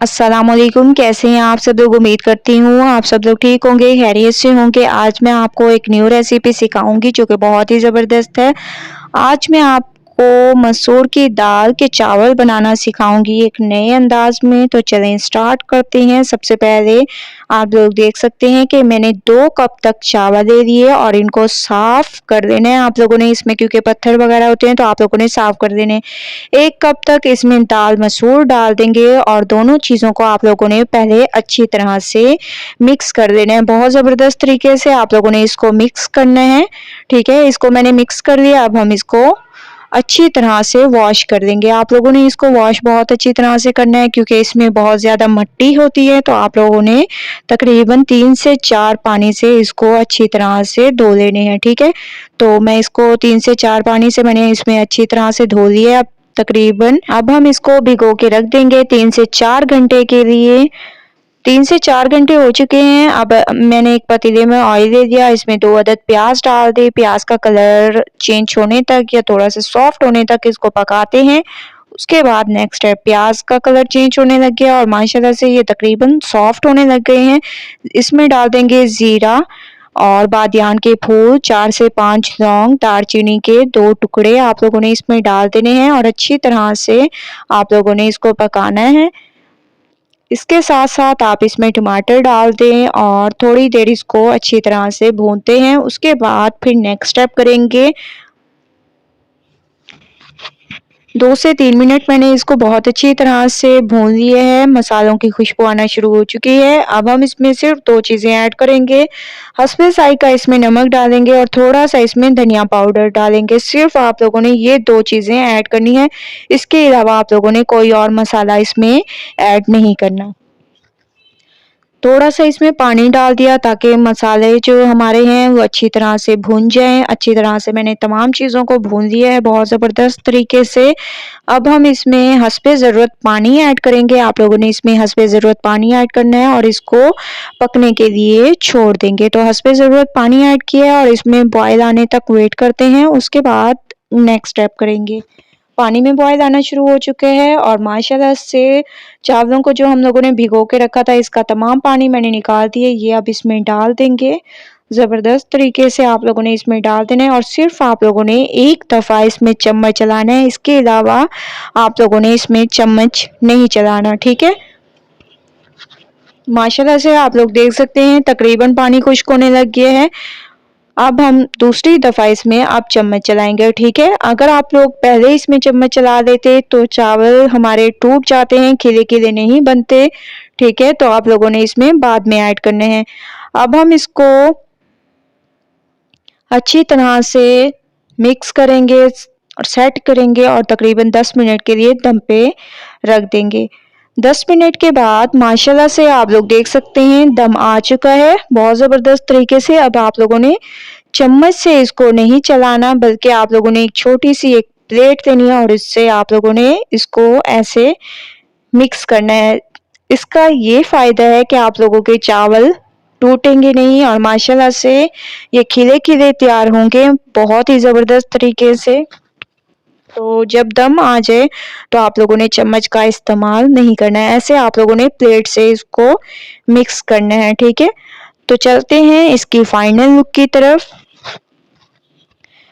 अस्सलामुअलैकुम, कैसे हैं आप सब लोग। उम्मीद करती हूँ आप सब लोग ठीक होंगे, खैरियत से होंगे। आज मैं आपको एक न्यू रेसिपी सिखाऊंगी जो कि बहुत ही ज़बरदस्त है। आज मैं आपको मसूर की दाल के चावल बनाना सिखाऊंगी एक नए अंदाज में। तो चलें स्टार्ट करते हैं। सबसे पहले आप लोग देख सकते हैं कि मैंने 2 कप तक चावल ले लिए और इनको साफ कर देना है आप लोगों ने इसमें, क्योंकि पत्थर वगैरह होते हैं तो आप लोगों ने साफ कर देने। 1 कप तक इसमें दाल मसूर डाल देंगे और दोनों चीज़ों को आप लोगों ने पहले अच्छी तरह से मिक्स कर देना है। बहुत ज़बरदस्त तरीके से आप लोगों ने इसको मिक्स करना है, ठीक है। इसको मैंने मिक्स कर लिया। अब हम इसको अच्छी तरह से वॉश कर देंगे। आप लोगों ने इसको वॉश बहुत अच्छी तरह से करना है क्योंकि इसमें बहुत ज़्यादा मिट्टी होती है। तो आप लोगों ने तकरीबन 3 से 4 पानी से इसको अच्छी तरह से धो लेने हैं, ठीक है। तो मैं इसको 3 से 4 पानी से मैंने इसमें अच्छी तरह से धो लिया तकरीबन। अब हम इसको भिगो के रख देंगे 3 से 4 घंटे के लिए। 3 से 4 घंटे हो चुके हैं। अब मैंने एक पतीले में ऑयल ले लिया, इसमें 2 अदद प्याज डाल दे। प्याज का कलर चेंज होने तक या थोड़ा सा सॉफ्ट होने तक इसको पकाते हैं। उसके बाद नेक्स्ट है, प्याज का कलर चेंज होने लग गया और माशाल्लाह से ये तकरीबन सॉफ्ट होने लग गए हैं। इसमें डाल देंगे ज़ीरा और बादियान के फूल, 4 से 5 लौंग, दालचीनी के 2 टुकड़े आप लोगों ने इसमें डाल देने हैं और अच्छी तरह से आप लोगों ने इसको पकाना है। इसके साथ साथ आप इसमें टमाटर डाल दें और थोड़ी देर इसको अच्छी तरह से भूनते हैं। उसके बाद फिर नेक्स्ट स्टेप करेंगे। 2 से 3 मिनट मैंने इसको बहुत अच्छी तरह से भून लिए हैं। मसालों की खुशबू आना शुरू हो चुकी है। अब हम इसमें सिर्फ 2 चीज़ें ऐड करेंगे। हस्बे ज़ायक़ा इसमें नमक डालेंगे और थोड़ा सा इसमें धनिया पाउडर डालेंगे। सिर्फ आप लोगों ने ये 2 चीज़ें ऐड करनी है। इसके अलावा आप लोगों ने कोई और मसाला इसमें ऐड नहीं करना। थोड़ा सा इसमें पानी डाल दिया ताकि मसाले जो हमारे हैं वो अच्छी तरह से भून जाएं। अच्छी तरह से मैंने तमाम चीज़ों को भून लिया है बहुत ज़बरदस्त तरीके से। अब हम इसमें हस्बे ज़रूरत पानी ऐड करेंगे। आप लोगों ने इसमें हस्बे ज़रूरत पानी ऐड करना है और इसको पकने के लिए छोड़ देंगे। तो हस्बे ज़रूरत पानी ऐड किया और इसमें बॉयल आने तक वेट करते हैं। उसके बाद नेक्स्ट स्टेप करेंगे। पानी में बॉयल आना शुरू हो चुके हैं और माशाल्लाह से चावलों को जो हम लोगों ने भिगो के रखा था इसका तमाम पानी मैंने निकाल दिया। ये अब इसमें डाल देंगे। ज़बरदस्त तरीके से आप लोगों ने इसमें डाल देना है और सिर्फ आप लोगों ने एक दफ़ा इसमें चम्मच चलाना है। इसके अलावा आप लोगों ने इसमें चम्मच नहीं चलाना, ठीक है। माशाल्लाह से आप लोग देख सकते हैं तकरीबन पानी खुश्क होने लग गया है। अब हम दूसरी दफ़ा इसमें अब चम्मच चलाएंगे, ठीक है। अगर आप लोग पहले इसमें चम्मच चला देते तो चावल हमारे टूट जाते हैं, खिले-खिले नहीं बनते, ठीक है। तो आप लोगों ने इसमें बाद में ऐड करने हैं। अब हम इसको अच्छी तरह से मिक्स करेंगे और सेट करेंगे और तकरीबन 10 मिनट के लिए दम पे रख देंगे। 10 मिनट के बाद माशाल्लाह से आप लोग देख सकते हैं दम आ चुका है बहुत ज़बरदस्त तरीके से। अब आप लोगों ने चम्मच से इसको नहीं चलाना बल्कि आप लोगों ने एक छोटी सी एक प्लेट लेनी है और इससे आप लोगों ने इसको ऐसे मिक्स करना है। इसका ये फ़ायदा है कि आप लोगों के चावल टूटेंगे नहीं और माशाल्लाह से ये खिले-खिले तैयार होंगे बहुत ही ज़बरदस्त तरीके से। तो जब दम आ जाए तो आप लोगों ने चम्मच का इस्तेमाल नहीं करना है, ऐसे आप लोगों ने प्लेट से इसको मिक्स करना है, ठीक है। तो चलते हैं इसकी फाइनल लुक की तरफ।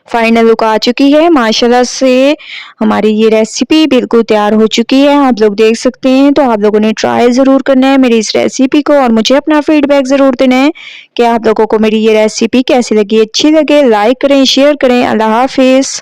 फाइनल लुक आ चुकी है। माशाल्लाह से हमारी ये रेसिपी बिल्कुल तैयार हो चुकी है, आप लोग देख सकते हैं। तो आप लोगों ने ट्राई ज़रूर करना है मेरी इस रेसिपी को और मुझे अपना फीडबैक ज़रूर देना है कि आप लोगों को मेरी ये रेसिपी कैसी लगी। अच्छी लगे लाइक करें, शेयर करें। अल्लाह हाफिज़।